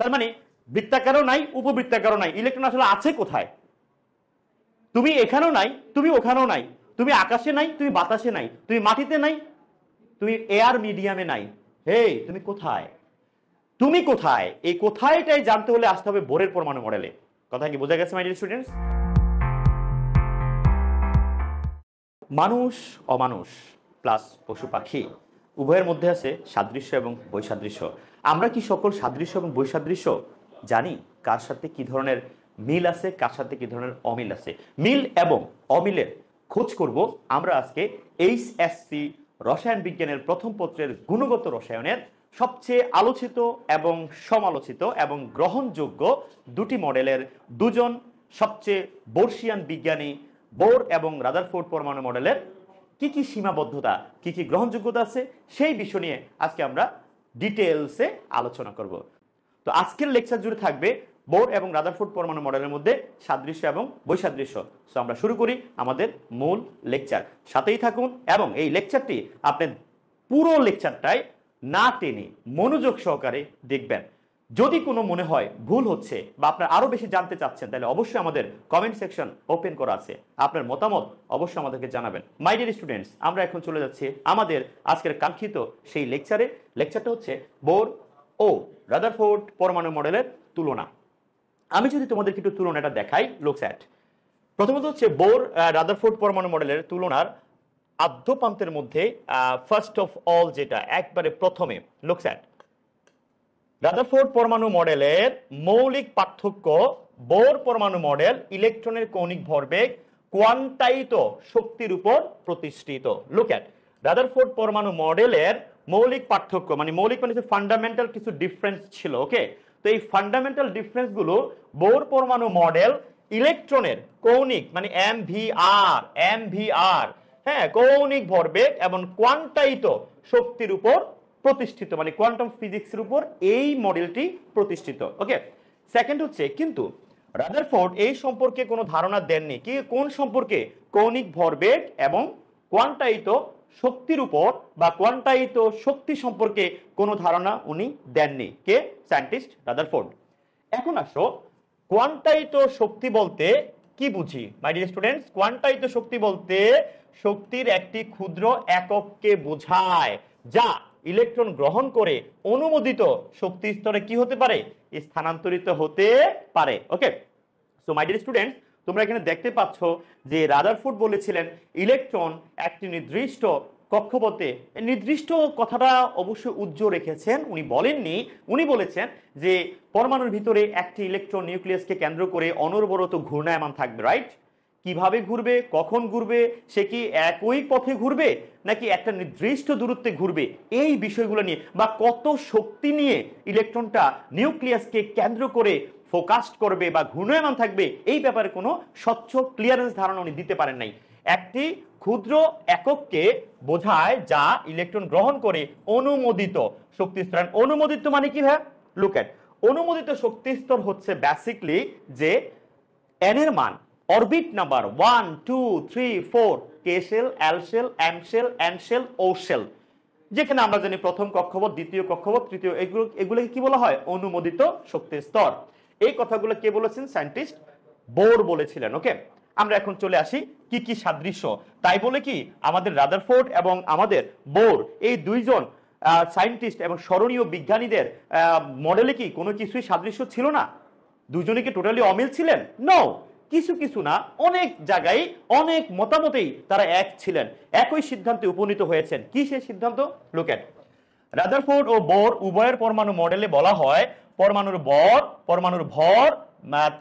তার মানে বৃত্তাকারও নাই, উপবৃত্তাকারও নাই, ইলেকট্রন আসলে আছে কোথায়? তুমি এখানেও নাই, তুমি ওখানেও নাই, তুমি আকাশে নাই, তুমি বাতাসে নাই, তুমি মাটিতে নাই, তুমি এয়ার মিডিয়ামে নাই। হে, তুমি কোথায়? তুমি কোথায়? এই কোথায়টাই জানতে হলে আসতে হবে বোরের পরমাণু মডেলে। কথা কি বোঝা গেছে মাই ডিয়ার স্টুডেন্টস? মানুষ অমানুষ প্লাস পশু পাখি উভয়ের মধ্যে আছে সাদৃশ্য এবং বৈসাদৃশ্য। আমরা কি সকল সাদৃশ্য এবং বৈসাদৃশ্য জানি? কার সাথে কি ধরনের মিল আছে, কার সাথে কি ধরনের অমিল আছে? মিল এবং অমিলের খোঁজ করব আমরা আজকে এইচএসসি রসায়ন বিজ্ঞানের প্রথম পত্রের গুণগত রসায়নের সবচেয়ে আলোচিত এবং সমালোচিত এবং গ্রহণযোগ্য দুটি মডেলের দুজন সবচেয়ে বর্ষিয়ান বিজ্ঞানী বোর এবং রাদারফোর্ড পরমাণু মডেলের কি কি সীমাবদ্ধতা, কি কি গ্রহণযোগ্যতা আছে সেই বিষয় নিয়ে আজকে আমরা ডিটেইলসে আলোচনা করব। তো আজকের লেকচার জুড়ে থাকবে বোর এবং রাদারফোর্ড পরমাণু মডেলের মধ্যে সাদৃশ্য এবং বৈসাদৃশ্য। সো আমরা শুরু করি আমাদের মূল লেকচার। সাথেই থাকুন এবং এই লেকচারটি আপনি পুরো লেকচারটাই না টেনে মনোযোগ সহকারে দেখবেন। যদি কোনো মনে হয় ভুল হচ্ছে বা আপনার আরো বেশি জানতে চাচ্ছেন, তাহলে অবশ্যই আমাদের কমেন্ট সেকশন ওপেন করা আছে, আপনার মতামত অবশ্যই আমাদেরকে জানাবেন। মাই ডিয়ার স্টুডেন্টস, আমরা এখন চলে যাচ্ছি আমাদের আজকের কাঙ্ক্ষিত সেই লেকচারে। লেকচারটা হচ্ছে বোর ও রাদারফোর্ড পরমাণু মডেলের তুলনা। আমি যদি তোমাদেরকে একটু তুলনাটা দেখাই, লুকস অ্যাট। প্রথমত হচ্ছে বোর রাদারফোর্ড পরমাণু মডেলের তুলনার আদ্যপান্তের মধ্যে ফার্স্ট অফ অল যেটা একবারে প্রথমে, লুকস অ্যাট রাদারফোর্ড পরমাণু মডেলের মৌলিক পার্থক্য। বোর পরমাণু মডেল ইলেকট্রনের কৌণিক ভরবেগ কোয়ান্টাইত শক্তির উপর প্রতিষ্ঠিত। লুক অ্যাট রাদারফোর্ড পরমাণু মডেলের মৌলিক পার্থক্য, মানে মৌলিক মানে ফান্ডামেন্টাল কিছু ডিফারেন্স ছিল। ওকে, তো এই ফান্ডামেন্টাল ডিফারেন্স গুলো বোর পরমাণু মডেল ইলেকট্রনের কৌণিক মানে এমভিআর, হ্যাঁ, কৌণিক ভরবেগ এবং কোয়ান্টাইত শক্তির উপর প্রতিষ্ঠিত, মানে কোয়ান্টাম ফিজিক্সের উপর এই মডেলটি প্রতিষ্ঠিত। ওকে, সেকেন্ড হচ্ছে কিন্তু রাদারফোর্ড এই সম্পর্কে কোনো ধারণা দেননি। কি কোন সম্পর্কে? কৌণিক ভরবেগ এবং কোয়ান্টাইত শক্তির উপর বা কোয়ান্টাইত শক্তি সম্পর্কে কোনো ধারণা উনি দেননি। কে? Scientist Rutherford. এখন আসো, কোয়ান্টাইত শক্তি বলতে কি বুঝি মাই ডিয়ার স্টুডেন্টস? কোয়ান্টাইত শক্তি বলতে শক্তির একটি ক্ষুদ্র একককে বোঝায় যা ইলেকট্রন গ্রহণ করে অনুমোদিত শক্তি স্তরে কি হতে পারে? স্থানান্তরিত হতে পারে। ওকে, সো মাই ডিয়ার স্টুডেন্টস, তোমরা এখানে দেখতে পাচ্ছ যে রাদারফোর্ড বলেছিলেন ইলেকট্রন একটি নির্দিষ্ট কক্ষপথে, নির্দিষ্ট কথাটা অবশ্যই উজ্জ্বল রেখেছেন, উনি বলেননি। উনি বলেছেন যে পরমাণুর ভিতরে একটি ইলেকট্রন নিউক্লিয়াসকে কেন্দ্র করে অনবরত ঘূর্ণায়মান থাকবে। রাইট? কিভাবে ঘুরবে, কখন ঘুরবে, সে কি একই পথে ঘুরবে নাকি একটা নির্দিষ্ট দূরত্বে ঘুরবে, এই বিষয়গুলো নিয়ে বা কত শক্তি নিয়ে ইলেকট্রনটা নিউক্লিয়াসকে কেন্দ্র করে ফোকাসড করবে বা ঘূর্ণায়মান থাকবে, এই ব্যাপারে কোনো স্বচ্ছ ক্লিয়ারেন্স ধারণা উনি দিতে পারেন নাই। একটি ক্ষুদ্র একককে বোঝায় যা ইলেকট্রন গ্রহণ করে অনুমোদিত শক্তিস্তর। অনুমোদিত মানে কি ভাই? লুক এট, অনুমোদিত শক্তিস্তর হচ্ছে বেসিক্যালি যে এন এর মান orbit number 1 2 3 4 K shell, L shell, M shell, N shell, O shell, যেখানে আমরা জানি প্রথম কক্ষপথ, দ্বিতীয় কক্ষপথ, তৃতীয়, এগুলোকে কি বলা হয়? অনুমোদিত শক্তি স্তর। এই কথাগুলো কে বলেছেন? সায়েন্টিস্ট বোর বলেছিলেন। ওকে, আমরা এখন চলে আসি কি কি সাদৃশ্য। তাই বলে কি আমাদের রাদারফোর্ড এবং আমাদের বোর এই দুইজন সায়েন্টিস্ট এবং স্মরণীয় বিজ্ঞানীদের মডেলে কি কোনো কিছুই সাদৃশ্য ছিল না? দুজনে কি টোটালি অমিল ছিলেন? নো, কিছু কিছু না, অনেক জায়গায় অনেক মতামতেই তারা এক ছিলেন, একই সিদ্ধান্তে উপনীত হয়েছেন। কি সেই সিদ্ধান্ত? লুক এট রাদারফোর্ড ও বোর উভয়ের পরমাণু মডেলে বলা হয় পরমাণুর ভর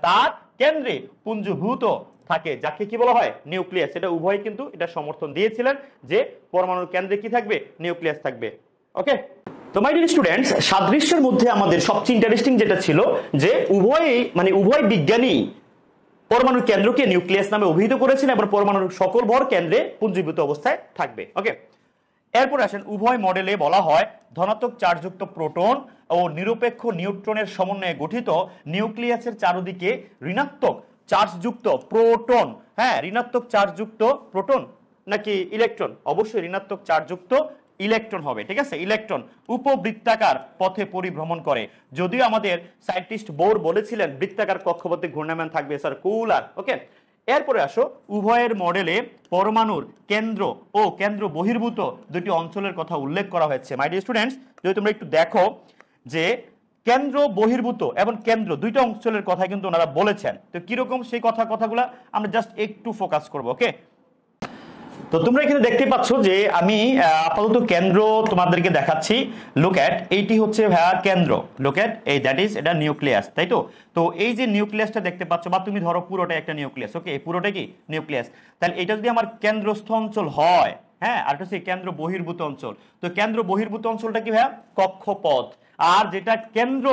তার কেন্দ্রে পুঞ্জভূত থাকে, যাকে কি বলা হয়? নিউক্লিয়াস। এটা উভয় কিন্তু এটা সমর্থন দিয়েছিলেন যে পরমাণুর কেন্দ্রে কি থাকবে? নিউক্লিয়াস থাকবে। ওকে, তো মাই ডিয়ার স্টুডেন্টস, সাদৃশ্যের মধ্যে আমাদের সবচেয়ে ইন্টারেস্টিং যেটা ছিল যে উভয় বিজ্ঞানী পরমাণুর কেন্দ্রকে নিউক্লিয়াস নামে অভিহিত করেছেন এবং পরমাণুর সকল ভর কেন্দ্রে পুঞ্জীভূত অবস্থায় থাকবে। ওকে, এরপর আসেন উভয় মডেলে বলা হয় ধনাত্মক চার্জযুক্ত প্রোটন ও নিরপেক্ষ নিউট্রনের সমন্বয়ে গঠিত নিউক্লিয়াসের চারদিকে ঋণাত্মক চার্জযুক্ত প্রোটন, হ্যাঁ, ঋণাত্মক চার্জযুক্ত প্রোটন নাকি ইলেকট্রন? অবশ্যই ঋণাত্মক চার্জযুক্ত ইলেকট্রন হবে, ঠিক আছে? ইলেকট্রন উপবৃত্তাকার পথে পরিভ্রমণ করে। যদিও আমাদের সায়েন্টিস্ট বোর বলেছিলেন বৃত্তাকার কক্ষপথে ঘূর্ণায়মান থাকবে সার্কুলার। ওকে, এরপরে আসো, উভয়ের মডেলে পরমাণুর কেন্দ্র ও কেন্দ্র বহির্ভূত দুটি অঞ্চলের কথা উল্লেখ করা হয়েছে। মাই ডিয়ার স্টুডেন্টস, যদি তোমরা একটু দেখো যে কেন্দ্র বহির্ভূত এবং কেন্দ্র দুইটা অঞ্চলের কথা কিন্তু ওনারা বলেছেন। তো কিরকম সেই কথাগুলো আমরা জাস্ট একটু ফোকাস করব। ওকে, তো তোমরা এখানে দেখতে পাচ্ছ যে আমি আপাতত কেন্দ্র তোমাদেরকে দেখাচ্ছি। লুক এট, এইটি হচ্ছে ভাইয়া কেন্দ্র। লুক এট, এই দ্যাট ইজ এটা নিউক্লিয়াস, তাই তো? তো এই যে নিউক্লিয়াসটা দেখতে পাচ্ছ, বা তুমি ধরো পুরোটা একটা নিউক্লিয়াস। ওকে, এই পুরোটা কি নিউক্লিয়াস? তাহলে এটা যদি আমার কেন্দ্রস্থ অঞ্চল হয়, হ্যাঁ, আর এটা হচ্ছে কেন্দ্র বহির্ভূত অঞ্চল। তো কেন্দ্র বহির্ভূত অঞ্চলটা কি ভাইয়া? কক্ষপথ। আর যেটা কেন্দ্র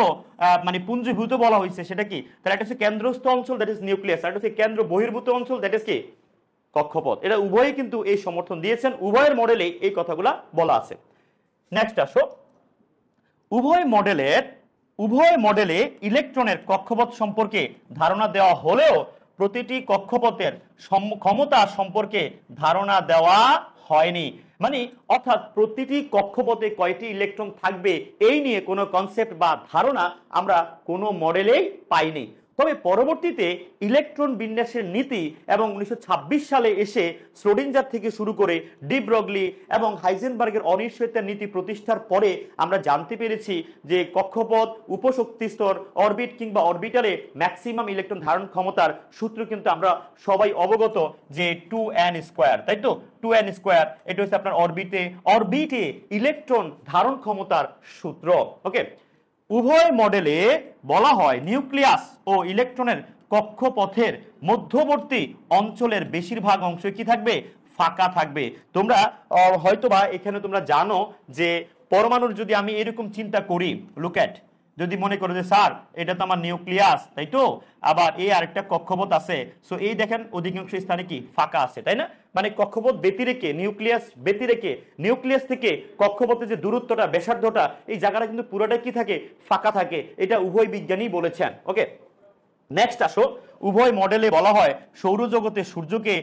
মানে পুঞ্জীভূত বলা হয়েছে সেটা কি? তাহলে এটা হচ্ছে কেন্দ্রস্থ অঞ্চল, দ্যাট ইজ নিউক্লিয়াস। আর এটা হচ্ছে কেন্দ্র বহির্ভূত অঞ্চল, দ্যাট ইজ কি? কক্ষপথ। এটা উভয়ই কিন্তু এই সমর্থন দিয়েছেন, উভয়ের মডেলে এই কথাগুলা বলা আছে। নেক্সট আসো, উভয় মডেলে ইলেকট্রনের কক্ষপথ সম্পর্কে ধারণা দেওয়া হলেও প্রতিটি কক্ষপথের ক্ষমতা সম্পর্কে ধারণা দেওয়া হয়নি। মানে অর্থাৎ প্রতিটি কক্ষপথে কয়টি ইলেকট্রন থাকবে এই নিয়ে কোনো কনসেপ্ট বা ধারণা আমরা কোনো মডেলেই পাইনি। তবে পরবর্তীতে ইলেকট্রন বিন্যাসের নীতি এবং 1926 সালে এসে শ্রোডিঞ্জার থেকে শুরু করে ডি ব্রগলি এবং হাইজেনবার্গের অনিশ্চয়তার নীতি প্রতিষ্ঠার পরে আমরা জানতে পেরেছি যে কক্ষপথ, উপশক্তি স্তর, অরবিট কিংবা অরবিটালে ম্যাক্সিমাম ইলেকট্রন ধারণ ক্ষমতার সূত্র কিন্তু আমরা সবাই অবগত যে 2n², তাই তো? 2n², এটা হচ্ছে আপনার অরবিটে ইলেকট্রন ধারণ ক্ষমতার সূত্র। ওকে, উভয় মডেলে বলা হয় নিউক্লিয়াস ও ইলেকট্রনের কক্ষপথের মধ্যবর্তী অঞ্চলের বেশিরভাগ অংশ কি থাকবে? ফাঁকা থাকবে। তোমরা হয়তোবা এখানে তোমরা জানো যে পরমাণুর যদি আমি এরকম চিন্তা করি, লুক এট, যদি মনে করো যে স্যার এটা তো আমার নিউক্লিয়াস, তাই তো? আবার এই আরেকটা কক্ষপথ আছে, সো এই দেখেন অধিকাংশ স্থানে কি ফাঁকা আছে, তাই না? মানে কক্ষপথ ব্যতিরেকে, নিউক্লিয়াস ব্যতিরেকে, নিউক্লিয়াস থেকে কক্ষপথের যে দূরত্বটা, ব্যাসার্ধটা, এই জায়গাটা কিন্তু পুরোটাই কি থাকে? ফাঁকা থাকে। এটা উভয় বিজ্ঞানী বলেছেন। ওকে, নেক্সট আসো, উভয় মডেলে বলা হয় সৌরজগতে সূর্যকে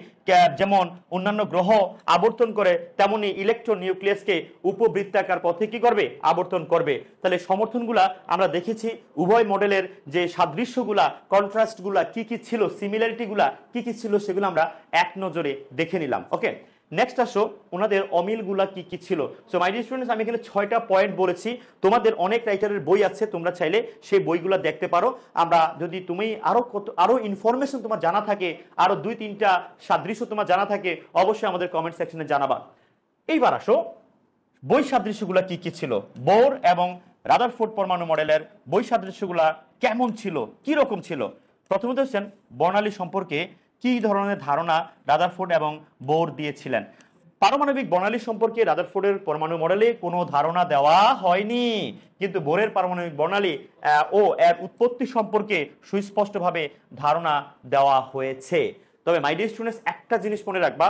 যেমন অন্যান্য গ্রহ আবর্তন করে তেমনি ইলেকট্রন নিউক্লিয়াসকে উপবৃত্তাকার পথে কি করবে? আবর্তন করবে। তাহলে সমর্থনগুলা আমরা দেখেছি, উভয় মডেলের যে সাদৃশ্যগুলা, কন্ট্রাস্টগুলা কি কি ছিল, সিমিলারিটিগুলা কি কি ছিল, সেগুলো আমরা এক নজরে দেখে নিলাম। ওকে, নেক্সট আসো, ওনাদের অমিলগুলা কি কি ছিল। সো মাই ডিয়ার স্টুডেন্টস, আমি এখানে 6টা পয়েন্ট বলেছি। তোমাদের অনেক রাইটারের বই আছে, তোমরা চাইলে সেই বইগুলো দেখতে পারো। আমরা যদি তুমি আরো ইনফরমেশন তোমার জানা থাকে, আরো 2-3টা সাদৃশ্য তোমার জানা থাকে, অবশ্যই আমাদের কমেন্ট সেকশনে জানাবা। এইবার আসো, বই সাদৃশ্যগুলা কি কি ছিল, বোর এবং রাদারফোর্ড পরমাণু মডেলের বই সাদৃশ্যগুলা কেমন ছিল, কি রকম ছিল। প্রথমত হচ্ছেন বর্ণালী সম্পর্কে কি ধরনের ধারণা রাদারফোর্ড এবং বোর দিয়েছিলেন। পারমাণবিক বর্ণালী সম্পর্কে রাদারফোর্ডের পরমাণু মডেলে কোনো ধারণা দেওয়া হয়নি, কিন্তু বোরের পারমাণবিক বর্ণালী ও এর উৎপত্তি সম্পর্কে সুস্পষ্টভাবে ধারণা দেওয়া হয়েছে। তবে মাই ডিয়ার স্টুডেন্টস, একটা জিনিস মনে রাখবা,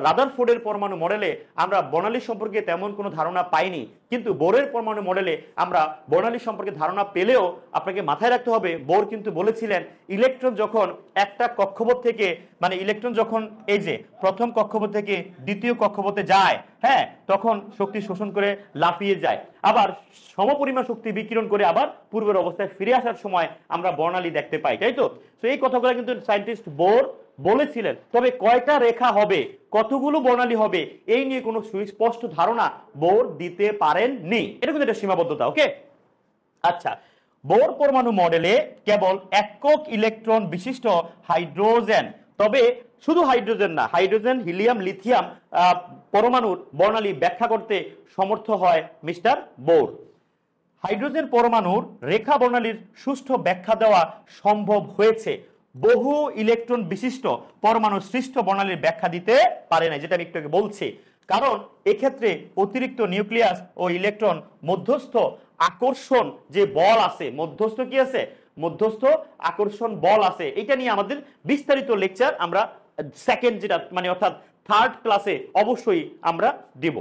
রাদারফোর্ডের পরমাণু মডেলে আমরা বর্ণালী সম্পর্কে তেমন কোনো ধারণা পাইনি, কিন্তু বোরের পরমাণু মডেলে আমরা বর্ণালী সম্পর্কে ধারণা পেলেও আপনাকে মাথায় রাখতে হবে, বোর কিন্তু বলেছিলেন ইলেকট্রন যখন একটা কক্ষপথ থেকে, মানে ইলেকট্রন যখন এই যে প্রথম কক্ষপথ থেকে দ্বিতীয় কক্ষপথে যায়, হ্যাঁ, তখন শক্তি শোষণ করে লাফিয়ে যায়, আবার সমপরিমাণ শক্তি বিকিরণ করে আবার পূর্বের অবস্থায় ফিরে আসার সময় আমরা বর্ণালী দেখতে পাই, তাই তো? তো এই কথাগুলো কিন্তু সায়েন্টিস্ট বোর বলেছিলেন। তবে কয়টা রেখা হবে, কতগুলো বর্ণালী হবে, এই নিয়ে কোনো সুস্পষ্ট ধারণা বোর দিতে পারেননি। এটা কিন্তু একটা সীমাবদ্ধতা। ওকে, আচ্ছা, বোর পরমাণু মডেলে কেবল একক ইলেকট্রন বিশিষ্ট হাইড্রোজেন, তবে শুধু হাইড্রোজেন না, হাইড্রোজেন, হিলিয়াম, লিথিয়াম পরমাণুর বর্ণালী ব্যাখ্যা করতে সমর্থ হয় মিস্টার বোর। হাইড্রোজেন পরমাণুর রেখা বর্ণালীর সুষ্ঠু ব্যাখ্যা দেওয়া সম্ভব হয়েছে, বহু ইলেকট্রন বিশিষ্ট পরমাণু সৃষ্ট বর্ণালীর ব্যাখ্যা দিতে পারে না, যেটা আমি একটু আগে বলছি। কারণ এক্ষেত্রে অতিরিক্ত নিউক্লিয়াস ও ইলেকট্রন মধ্যস্থ আকর্ষণ যে বল আছে, মধ্যস্থ কি আছে? মধ্যস্থ আকর্ষণ বল আছে। এটা নিয়ে আমাদের বিস্তারিত লেকচার আমরা সেকেন্ড, যেটা মানে অর্থাৎ থার্ড ক্লাসে অবশ্যই আমরা দিব।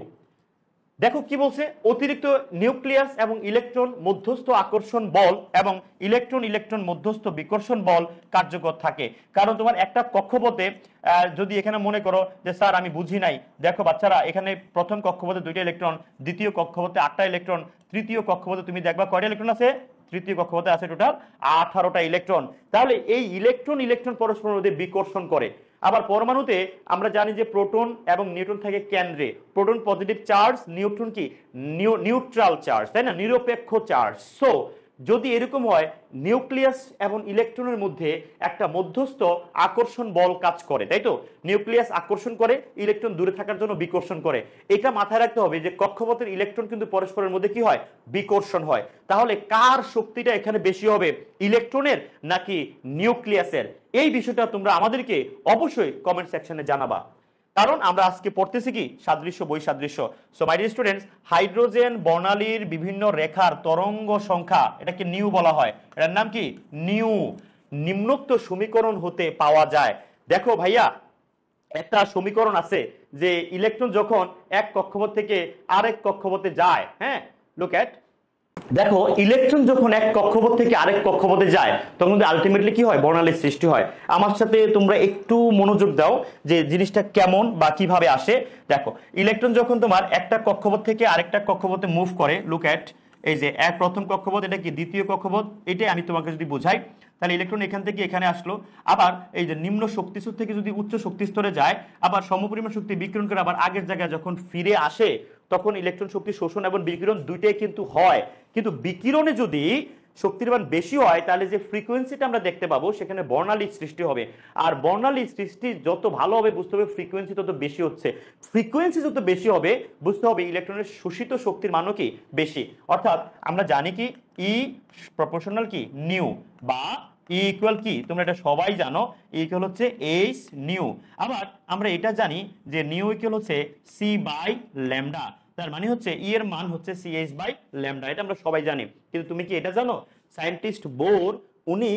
দেখো কি বলছে, অতিরিক্ত নিউক্লিয়াস এবং ইলেকট্রন মধ্যস্থ আকর্ষণ বল এবং ইলেকট্রন ইলেকট্রন মধ্যস্থ বিকর্ষণ বল কার্যকর থাকে। কারণ তোমার একটা কক্ষপথে যদি এখানে মনে করো যে স্যার আমি বুঝি নাই, দেখো বাচ্চারা এখানে প্রথম কক্ষপথে 2টা ইলেকট্রন, দ্বিতীয় কক্ষপথে 8টা ইলেকট্রন, তৃতীয় কক্ষপথে তুমি দেখবা কয়টা ইলেকট্রন আছে, তৃতীয় কক্ষপথে আছে টোটাল 18টা ইলেকট্রন। তাহলে এই ইলেকট্রন ইলেকট্রন পরস্পরের মধ্যে বিকর্ষণ করে। আবার পরমাণুতে আমরা জানি যে প্রোটন এবং নিউট্রন থাকে কেন্দ্রে, প্রোটন পজিটিভ চার্জ, নিউট্রন কি নিউট্রাল চার্জ, তাই না, নিরপেক্ষ চার্জ। সো যদি এরকম হয় নিউক্লিয়াস এবং ইলেকট্রনের মধ্যে একটা মধ্যস্থ আকর্ষণ বল কাজ করে, তাই তো, নিউক্লিয়াস আকর্ষণ করে, ইলেকট্রন দূরে থাকার জন্য বিকর্ষণ করে। এটা মাথায় রাখতে হবে যে কক্ষপথের ইলেকট্রন কিন্তু পরস্পরের মধ্যে কি হয়, বিকর্ষণ হয়। তাহলে কার শক্তিটা এখানে বেশি হবে, ইলেকট্রনের নাকি নিউক্লিয়াসের? এই বিষয়টা তোমরা আমাদেরকে অবশ্যই কমেন্ট সেকশনে জানাবা, কারণ আমরা আজকে পড়তেছি কি সাদৃশ্য বৈসাদৃশ্য। So my dear students, hydrogen বর্ণালীর বিভিন্ন রেখার তরঙ্গ সংখ্যা, এটাকে নিউ বলা হয়, এটার নাম কি নিউ, নিম্নোক্ত সমীকরণ হতে পাওয়া যায়। দেখো ভাইয়া, একটা সমীকরণ আছে যে ইলেকট্রন যখন এক কক্ষপথ থেকে আরেক কক্ষপথে যায়, হ্যাঁ, লুক এট, দেখো ইলেকট্রন যখন এক কক্ষপথ থেকে আরেক কক্ষপথে যায় তখন আলটিমেটলি কি হয়, বর্ণালীর সৃষ্টি হয়। আমার সাথে তোমরা একটু মনোযোগ দাও যে জিনিসটা কেমন বা কিভাবে আসে। দেখো ইলেকট্রন যখন তোমার একটা কক্ষপথ থেকে আরেকটা কক্ষপথে মুভ করে, লুক এট, এই যে এক প্রথম কক্ষপথ, এটা কি দ্বিতীয় কক্ষপথ, এটাই আমি তোমাকে যদি বোঝাই, তাহলে ইলেকট্রন এখান থেকে এখানে আসলো, আবার এই যে নিম্ন শক্তিস্তর থেকে যদি উচ্চ শক্তিস্তরে যায়, আবার সমপরিমাণ শক্তি বিকিরণ করে আবার আগের জায়গায় যখন ফিরে আসে, তখন ইলেকট্রন শক্তি শোষণ এবং বিকিরণ দুইটাই কিন্তু হয়। কিন্তু বিকিরণে যদি শক্তির মান বেশি হয় তাহলে যে ফ্রিকোয়েন্সিটা আমরা দেখতে পাবো সেখানে বর্ণালী সৃষ্টি হবে। আর বর্ণালী সৃষ্টি যত ভালো হবে বুঝতে হবে ফ্রিকোয়েন্সি তত বেশি হচ্ছে, ফ্রিকোয়েন্সি যত বেশি হবে বুঝতে হবে ইলেকট্রনের শোষিত শক্তির মানও কি বেশি। অর্থাৎ আমরা জানি কি ই প্রপোর্শনাল কি নিউ, বা ই ইকুয়াল কি, তোমরা এটা সবাই জানো, ই ইকুয়াল হচ্ছে এইচ নিউ। আবার আমরা এটা জানি যে নিউ ইকুয়াল হচ্ছে সি বাই ল্যামডা, তার মানে হচ্ছে ই এর মান হচ্ছে সিএইচ বাই ল্যামডা, এটা আমরা সবাই জানি। কিন্তু তুমি কি এটা জানো, সায়েন্টিস্ট বোর উনি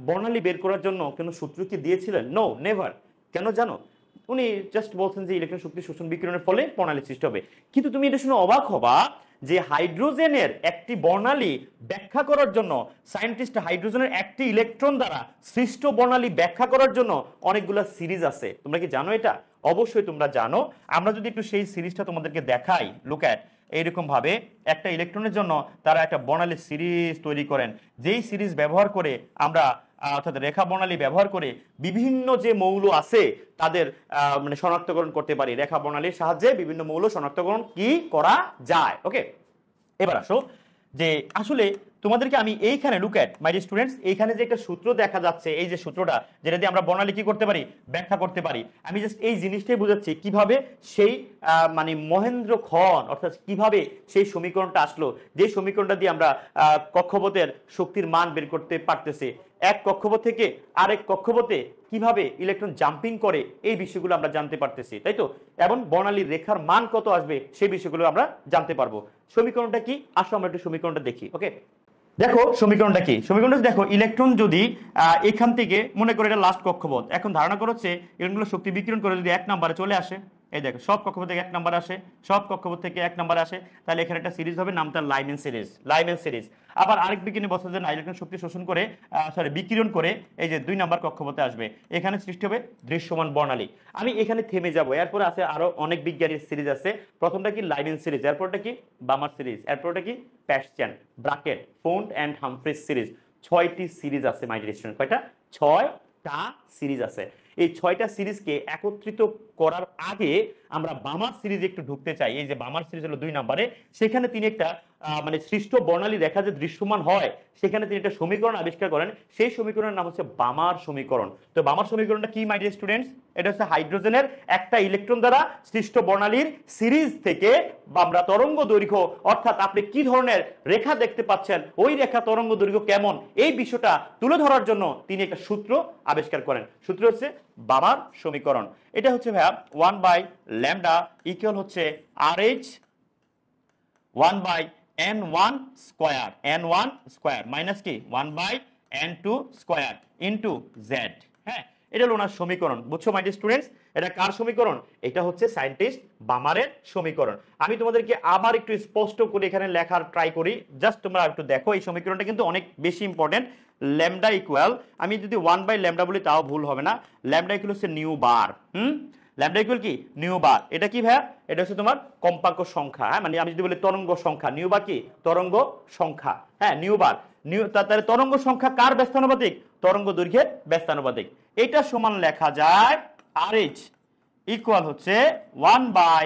বর্ণালী বের করার জন্য কোনো সূত্র কি দিয়েছিলেন? No, never. কেন জানো, উনি জাস্ট বলছেন যে ইলেকট্রন শক্তি শোষণ বিকিরণের ফলে বর্ণালী সৃষ্টি হবে। কিন্তু তুমি এটা শুনে অবাক হবা যে হাইড্রোজেনের একটি বর্ণালী ব্যাখ্যা করার জন্য সায়েন্টিস্ট হাইড্রোজেনের একটি ইলেকট্রন দ্বারা সৃষ্ট বর্ণালী ব্যাখ্যা করার জন্য অনেকগুলো সিরিজ আছে। তোমরা কি জানো এটা? অবশ্যই তোমরা জানো। আমরা যদি একটু সেই সিরিজটা তোমাদেরকে দেখাই, লুক এট, এইরকম ভাবে একটা ইলেকট্রনের জন্য তারা একটা বর্ণালী সিরিজ তৈরি করেন, যেই সিরিজ ব্যবহার করে আমরা অর্থাৎ রেখা বর্ণালী ব্যবহার করে বিভিন্ন যে মৌল আছে তাদের মানে শনাক্তকরণ করতে পারি। রেখা বর্ণালীর সাহায্যে বিভিন্ন মৌল শনাক্তকরণ কি করা যায়। ওকে, এবার আসো যে আসলে তোমাদেরকে আমি এইখানে look at my dear students, এইখানে যে একটা সূত্র দেখা যাচ্ছে, এই যে সূত্রটা যেটা দিয়ে আমরা বর্ণালী কি করতে পারি, ব্যাখ্যা করতে পারি, আমি জাস্ট এই জিনিসটাই বোঝাচ্ছি কিভাবে সেই মানে মহেন্দ্র খন অর্থাৎ কিভাবে সেই সমীকরণটা আসলো, যে সমীকরণটা দিয়ে আমরা কক্ষপথের শক্তির মান বের করতে পারতেছি। এক কক্ষপথ থেকে আরেক কক্ষপথে কিভাবে ইলেকট্রন জাম্পিং করে এই বিষয়গুলো আমরা জানতে পারতেছি, তাই তো, এবং বর্ণালীর রেখার মান কত আসবে সেই বিষয়গুলো আমরা জানতে পারবো। সমীকরণটা কি, আসো আমরা একটু সমীকরণটা দেখি। ওকে, দেখো সমীকরণটা কি, সমীকরণটা দেখো, ইলেকট্রন যদি এখান থেকে মনে করো এটা লাস্ট কক্ষপথ, এখন ধারণা করছে ইলেকট্রনগুলো শক্তি বিকিরণ করে যদি 1 নম্বরে চলে আসে, এই দেখো সব কক্ষপথ থেকে 1 নম্বর আসে, সব কক্ষপথ থেকে 1 নম্বর আসে, তাহলে এখানে একটা সিরিজ হবে, নাম তার লাইমেন সিরিজ, লাইমেন সিরিজ। আবার আরেক বিজ্ঞানী বলছে যে ইলেকট্রন শক্তি শোষণ করে বিকিরণ করে এই যে 2 নম্বর কক্ষপথে আসবে, এখানে সৃষ্টি হবে দৃশ্যমান বর্ণালী। আমি এখানে থেমে যাব, এরপরে আছে আরো অনেক বিজ্ঞানীর সিরিজ আছে। প্রথমটা কি লাইমেন সিরিজ, এরপরটা কি বামার সিরিজ, এরপরটা কি প্যাসচান, ব্রাকেট, ফোন্ট এন্ড হামফ্রিজ সিরিজ। 6টি সিরিজ আছে মাই ডিয়ার স্টুডেন্ট, কয়টা? 6টা সিরিজ আছে। এই 6টা সিরিজকে একত্রিত করার আগে আমরা বামার সিরিজে একটু ঢুকতে চাই। এই যে বামার সিরিজ হলো 2 নম্বরে, সেখানে তিনি একটা মানে সৃষ্ট বর্ণালী রেখা যে দৃশ্যমান হয় সেখানে তিনি একটা সমীকরণ আবিষ্কার করেন, সেই সমীকরণের নাম হচ্ছে বামার সমীকরণ। তো বামার সমীকরণটা কি মাই ডিয়ার স্টুডেন্টস? এটা হচ্ছে হাইড্রোজেনের একটা ইলেকট্রন দ্বারা সৃষ্ট বর্ণালীর সিরিজ থেকে আমরা তরঙ্গ দৈর্ঘ্য, অর্থাৎ আপনি কি ধরনের রেখা দেখতে পাচ্ছেন, ওই রেখা তরঙ্গ দৈর্ঘ্য কেমন, এই বিষয়টা তুলে ধরার জন্য তিনি একটা সূত্র আবিষ্কার করেন। সূত্র হচ্ছে বামার সমীকরণ। এটা হচ্ছে ভাইয়া 1 বাই ল্যামডা ইকুয়াল হচ্ছে RH 1 by n1 square, n1 square minus কি 1 by n2 square into z। হ্যাঁ, এটা হলো ওনার সমীকরণ। বুঝছো মাই ডিয়ার স্টুডেন্টস? এটা কার সমীকরণ? এটা হচ্ছে সায়েন্টিস্ট বামারের সমীকরণ। আমি তোমাদেরকে আবার একটু স্পষ্ট করে এখানে লেখার ট্রাই করি, জাস্ট তোমরা একটু দেখো। এই সমীকরণটা কিন্তু অনেক বেশি ইম্পর্টেন্ট। ল্যামডা ইকুয়াল, আমি যদি 1 বাই ল্যামডা বলি তাও ভুল হবে না। ল্যামডা ইকুয়াল হচ্ছে নিউ বার। ল্যামডা ইকুয়াল কি? নিউ বার। এটা কি ভাইয়া? এটা হচ্ছে তোমার কম্পাঙ্ক সংখ্যা। হ্যাঁ, মানে আমি যদি বলি তরঙ্গ সংখ্যা, নিউ বার কি? তরঙ্গ সংখ্যা। হ্যাঁ, নিউ বার। তাহলে তরঙ্গ সংখ্যা কার ব্যস্তানুপাতিক? তরঙ্গ দৈর্ঘ্যের ব্যস্তানুপাতিক। এটা সমান লেখা যায় RH ইকুয়াল হচ্ছে 1 বাই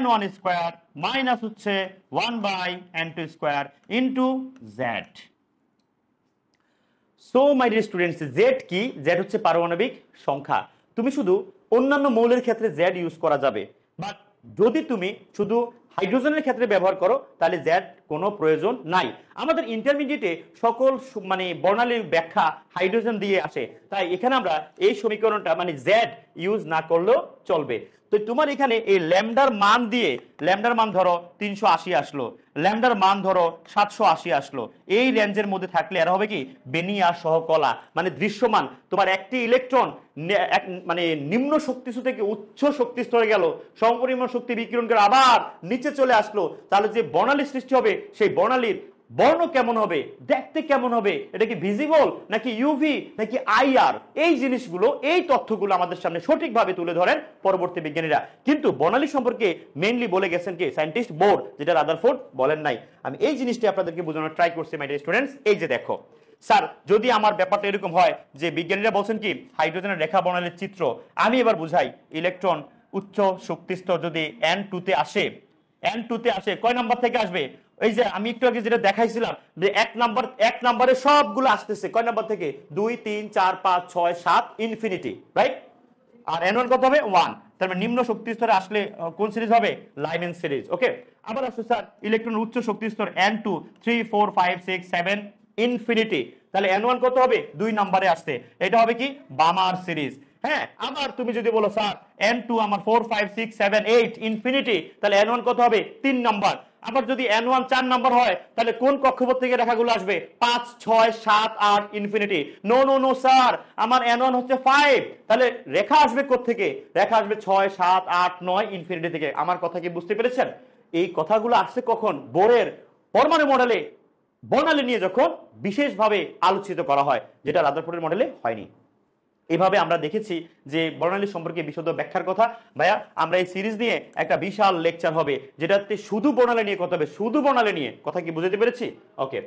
n1 স্কয়ার মাইনাস হচ্ছে 1 by n2 square into z। So my dear students, Z কি? জেড হচ্ছে পারমাণবিক সংখ্যা। তুমি শুধু অন্যান্য মৌলের ক্ষেত্রে জেড ইউজ করা যাবে, বাট যদি তুমি শুধু হাইড্রোজেনের ক্ষেত্রে ব্যবহার করো তাহলে জেড কোনো প্রয়োজন নাই। আমাদের ইন্টারমিডিয়েটে সকল মানে বর্ণালীর ব্যাখ্যা হাইড্রোজেন দিয়ে আসে, তাই এখানে আমরা এই সমীকরণটা মানে জেড ইউজ না করলেও চলবে। তো তোমার এখানে এই ল্যামডার মান দিয়ে, ল্যামডার মান ধরো 380 আসলো, ল্যামডার মান ধরো 780 আসলো, এই রেঞ্জের মধ্যে থাকলে এরা হবে কি? বেনিয়া সহকলা, মানে দৃশ্যমান। তোমার একটি ইলেকট্রন মানে নিম্ন শক্তিস্তর থেকে উচ্চ শক্তি স্তরে গেল, সমপরিমাণ শক্তি বিকিরণ করে আবার নিচে চলে আসলো, তাহলে যে বর্ণালী সৃষ্টি হবে সেই বর্ণালীর বর্ণ কেমন হবে, দেখতে কেমন হবে, এটা কি ভিজিবল নাকি ইউভি নাকি আইআর, এই জিনিসগুলো, এই তথ্যগুলো আমাদের সামনে সঠিকভাবে তুলে ধরেন পরবর্তী বিজ্ঞানীরা। কিন্তু বর্ণালী সম্পর্কে মেইনলি বলে গেছেন কি? সায়েন্টিস্ট বোর, যেটা রাদারফোর্ড বলেন নাই। আমি এই জিনিসটা আপনাদেরকে বোঝানোর ট্রাই করছি মাই ডিয়ার স্টুডেন্টস। এই যে দেখো স্যার, যদি আমার ব্যাপারটা এরকম হয় যে বিজ্ঞানীরা বলছেন কি হাইড্রোজেনের রেখা বর্ণালীর চিত্র, আমি এবার বুঝাই ইলেকট্রন উচ্চ শক্তিস্তর যদি n2 তে আসে, n2 তে আসে কয় নাম্বার থেকে আসবে? এই যে আমি একটু আগে যেটা দেখাইছিলাম যে এক নাম্বারে সবগুলো আসতেছে কয় নাম্বার থেকে? 2 3 4 5 6 7 ইনফিনিটি, রাইট? আর n1 কত হবে? 1। তার মানে নিম্ন শক্তি স্তরে আসলে কোন সিরিজ হবে? Lyman series. ওকে, আবার আসো স্যার ইলেকট্রনের উচ্চ শক্তি স্তর n2 3 4 5 6 7 ইনফিনিটি, তাহলে n1 কত হবে? 2 নম্বরে আসছে, এটা হবে কি? বামার সিরিজ। হ্যাঁ, আবার তুমি যদি বলো স্যার n2 আমার 4 5 6 7 8 ইনফিনিটি, তাহলে n1 কত হবে? 3 নাম্বার। আবার যদি n1 4 নাম্বার হয় তাহলে কোন কক্ষপথ থেকে রেখাগুলো আসবে? 5 6 7 8 infinity. No no no sir, আমার n1 হচ্ছে 5, তাহলে রেখা আসবে কোথা থেকে? রেখা আসবে 6 7 8 9 ইনফিনিটি থেকে। আমার কথা কি বুঝতে পেরেছেন? এই কথাগুলো আসছে কখন? বোরের পরমাণু মডেলে বর্ণালী নিয়ে যখন বিশেষভাবে আলোচিত করা হয়, যেটা রাদারফোর্ডের মডেলে হয়নি। এভাবে আমরা দেখেছি যে বর্ণালী সম্পর্কে বিশদ ব্যাখ্যার কথা। ভাইয়া আমরা এই সিরিজ নিয়ে একটা বিশাল লেকচার হবে, যেটাতে শুধু বর্ণালী নিয়ে কথা হবে, শুধু বর্ণালী নিয়ে। কথা কি বুঝতে পেরেছি? ওকে,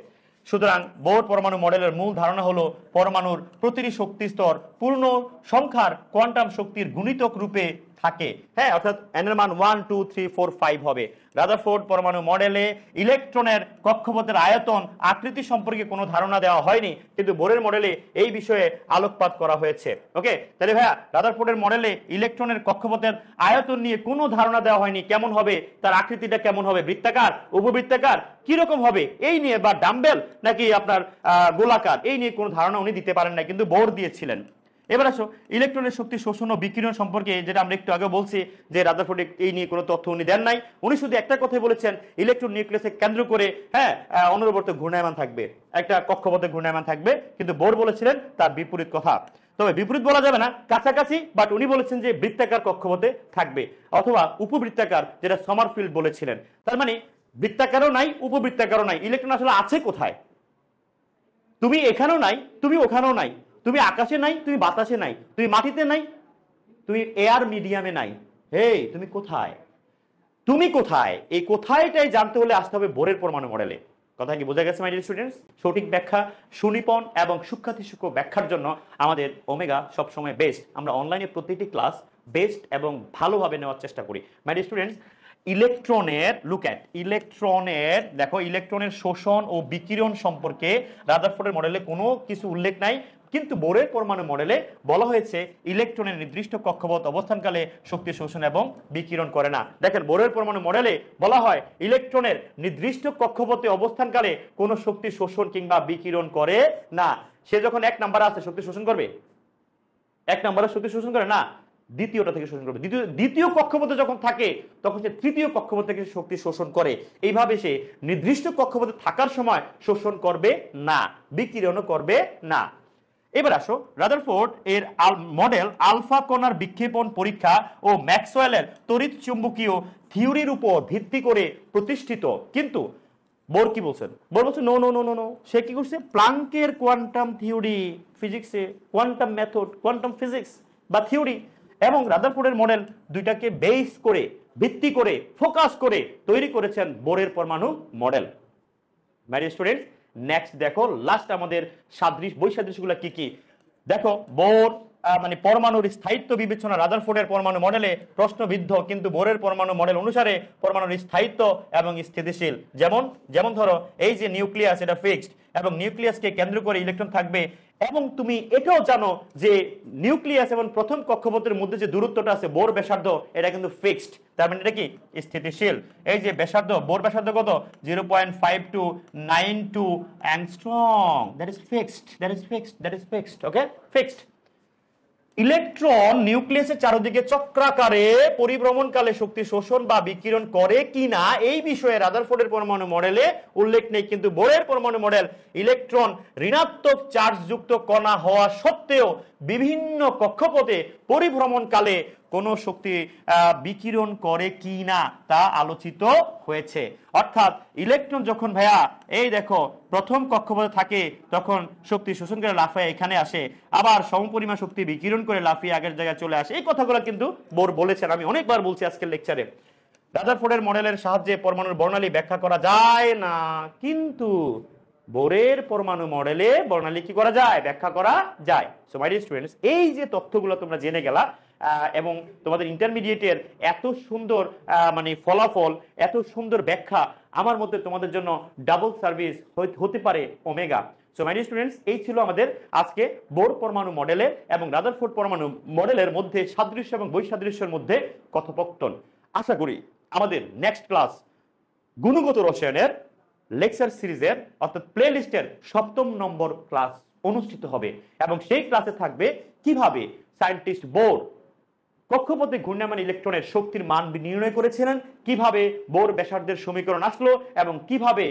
সুতরাং বোর পরমাণু মডেলের মূল ধারণা হলো পরমাণুর প্রতিটি শক্তি স্তর পূর্ণ সংখ্যার কোয়ান্টাম শক্তির গুণিতক রূপে থাকে। হ্যাঁ, অর্থাৎ n এর মান 1 2 3 4 5 হবে। রাদারফোর্ড পরমাণু মডেলে ইলেকট্রনের কক্ষপথের আয়তন আকৃতি সম্পর্কে কোনো ধারণা দেওয়া হয়নি, কিন্তু বোরের মডেলে এই বিষয়ে আলোকপাত করা হয়েছে। ওকে, তাহলে ভাইয়া রাদারফোর্ডের মডেলে ইলেকট্রনের কক্ষপথের আয়তন নিয়ে কোনো ধারণা দেওয়া হয়নি, কেমন হবে, তার আকৃতিটা কেমন হবে, বৃত্তাকার উপবৃত্তাকার কি রকম হবে এই নিয়ে, বা ডাম্বেল নাকি আপনার গোলাকার, এই নিয়ে কোনো ধারণা উনি দিতে পারেন না, কিন্তু বোর দিয়েছিলেন। এবার আসো ইলেকট্রনের শক্তি শোষণ ও বিকিরণ সম্পর্কে, যেটা আমরা একটু আগে বলছি যে রাদারফোর্ড এই নিয়ে কোনো তথ্য উনি দেন নাই। উনি শুধু একটা কথাই বলেছেন, ইলেকট্রন নিউক্লিয়াসকে কেন্দ্র করে হ্যাঁ অনবরত ঘূর্ণায়মান থাকবে, একটা কক্ষপথে ঘূর্ণায়মান থাকবে, কিন্তু বোর বলেছিলেন তার বিপরীত কথা। তবে বিপরীত বলা যাবে না, কাছাকাছি, বাট উনি বলেছেন যে বৃত্তাকার কক্ষপথে থাকবে অথবা উপবৃত্তাকার, যেটা সমারফিল্ড বলেছিলেন। তার মানে বৃত্তাকারও নাই উপবৃত্তাকারও নাই, ইলেকট্রন আসলে আছে কোথায়? তুমি এখানেও নাই, তুমি ওখানেও নাই, তুমি আকাশে নাই, তুমি বাতাসে নাই, তুমি মাটিতে নাই, তুমি এয়ার মিডিয়ামে নাই। হে, তুমি কোথায়? তুমি কোথায়? এই কোথায়টাই জানতে হলে আসতে হবে বোরের পরমাণু মডেলে। কথা কি বোঝা গেছে মাই ডিয়ার স্টুডেন্টস? সঠিক ব্যাখ্যা, সুনিপন এবং সূক্ষ্মাতিসূক্ষ্ম ব্যাখ্যার জন্য আমাদের ওমেগা সবসময় বেস্ট। আমরা অনলাইনে প্রতিটি ক্লাস বেস্ট এবং ভালোভাবে নেওয়ার চেষ্টা করি মাই ডিয়ার স্টুডেন্টস। ইলেকট্রনের লুক অ্যাট ইলেকট্রনের, দেখো ইলেকট্রনের শোষণ ও বিকিরণ সম্পর্কে রাদারফোর্ডের মডেলে কোনো কিছু উল্লেখ নাই, কিন্তু বোরের পরমাণু মডেলে বলা হয়েছে ইলেকট্রনের নির্দিষ্ট কক্ষপথ অবস্থানকালে শক্তি শোষণ এবং বিকিরণ করে না। দেখেন বোরের পরমাণু মডেলে বলা হয় ইলেকট্রনের নির্দিষ্ট কক্ষপথে অবস্থানকালে কোনো শক্তি শোষণ কিংবা বিকিরণ করে না। সে যখন 1 নাম্বারে আছে শক্তি শোষণ করবে? 1 নাম্বারে শক্তি শোষণ করে না, দ্বিতীয়টা থেকে শোষণ করবে। দ্বিতীয় কক্ষপথে যখন থাকে তখন সে তৃতীয় কক্ষপথ থেকে শক্তি শোষণ করে। এইভাবে সে নির্দিষ্ট কক্ষপথে থাকার সময় শোষণ করবে না, বিকিরণও করবে না। এবার আসো, রাদারফোর্ড এর মডেল আলফা কণার বিক্ষেপণ পরীক্ষা ও ম্যাক্সওয়েলের তড়িৎ চুম্বকীয় থিওরির উপর ভিত্তি করে প্রতিষ্ঠিত। কিন্তু বোর কি বলছেন? বোর বলছে no no no no no. সে কি করছে? প্লাঙ্কের কোয়ান্টাম থিওরি, ফিজিক্সে কোয়ান্টাম মেথড, কোয়ান্টাম ফিজিক্স বা থিওরি এবং রাদারফোর্ডের মডেল দুইটাকে বেস করে, ভিত্তি করে, ফোকাস করে তৈরি করেছেন বোরের পরমাণু মডেল। মাই স্টুডেন্টস, নেক্সট দেখো লাস্ট আমাদের সাদৃশ্য বৈসাদৃশ্যগুলো কি কি। দেখো বোর মানে পরমাণুর স্থায়িত্ব বিবেচনা রাদারফোর্ডের পরমাণু মডেলে প্রশ্নবিদ্ধ, কিন্তু বোরের পরমাণু মডেল অনুসারে পরমাণুর স্থায়িত্ব এবং স্থিতিশীল। যেমন যেমন ধরো এই যে নিউক্লিয়াস, এটা ফিক্সড এবং নিউক্লিয়াসকে কেন্দ্র করে ইলেকট্রন থাকবে, এবং তুমি এটাও জানো যে নিউক্লিয়াস এবং প্রথম কক্ষপথের মধ্যে যে দূরত্বটা আছে বোর ব্যাসার্ধ, এটা কিন্তু ফিক্সড, তার মানে এটা কি স্থিতিশীল। এই যে ব্যাসার্ধ, বোর ব্যাসার্ধ কত? 0.5292 angstrom, that is fixed, that is fixed, that is fixed, okay, fixed. Electron নিউক্লিয়াসের চারদিকে চক্রাকারে পরিভ্রমণকালে শক্তি শোষণ বা বিকিরণ করে কিনা এই বিষয়ে রাদারফোর্ডের পরমাণু মডেলে উল্লেখ নেই, কিন্তু বোরের পরমাণু মডেল ইলেকট্রন ঋণাত্মক চার্জযুক্ত কণা হওয়া সত্ত্বেও বিভিন্ন কক্ষপথে পরিভ্রমণকালে কোন শক্তি বিকিরণ করে কিনা তা আলোচিত হয়েছে। অর্থাৎ ইলেকট্রন যখন ভাইয়া এই দেখো প্রথম কক্ষপথে থাকে তখন শক্তি শোষণ করে লাফিয়ে এখানে আসে, আবার সমপরিমাণ শক্তি বিকিরণ করে লাফিয়ে আগের জায়গায় চলে আসে। এই কথাগুলো কিন্তু বোর বলেছেন, আমি অনেকবার বলছি আজকের লেকচারে। রাদারফোর্ডের মডেলের সাহায্যে পরমাণুর বর্ণালী ব্যাখ্যা করা যায় না, কিন্তু বোরের পরমাণু মডেলে বর্ণালী কি করা যায়? ব্যাখ্যা করা যায়। সো মাই ডিয়ার স্টুডেন্টস, এই যে তথ্যগুলো তোমরা জেনে গেলা এবং তোমাদের ইন্টারমিডিয়েটের এত সুন্দর মানে ফলাফল, এত সুন্দর ব্যাখ্যা, আমার মধ্যে তোমাদের জন্য ডাবল সার্ভিস হতে পারে omega. So my dear students, এই ছিল আমাদের আজকে বোর পরমাণু মডেলের এবং রাদারফোর্ড পরমাণু মডেলের মধ্যে সাদৃশ্য এবং বৈসাদৃশ্যের মধ্যে কথোপকথন। আশা করি আমাদের নেক্সট ক্লাস গুণগত রসায়নের লেকচার সিরিজের অর্থাৎ প্লে লিস্টের 7ম নম্বর ক্লাস অনুষ্ঠিত হবে, এবং সেই ক্লাসে থাকবে কিভাবে সায়েন্টিস্ট বোর কক্ষপথে ঘূর্ণায়মান ইলেকট্রনের শক্তির মান নির্ণয় করেছিলেন, কিভাবে বোর ব্যাসার্ধের সমীকরণ আসলো, এবং কিভাবে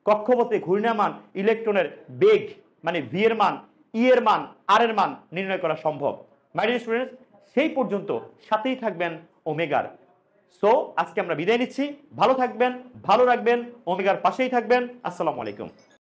কক্ষপথে ঘূর্ণায়মান ইলেকট্রনের বেগ মানে ভি এর মান, ই এর মান, আর এর মান নির্ণয় করা সম্ভব। মাই ডিয়ার স্টুডেন্টস, সেই পর্যন্ত সাথেই থাকবেন ওমেগার। সো আজকে আমরা বিদায় নিচ্ছি। ভালো থাকবেন, ভালো রাখবেন, ওমেগার পাশেই থাকবেন। আসসালামু আলাইকুম।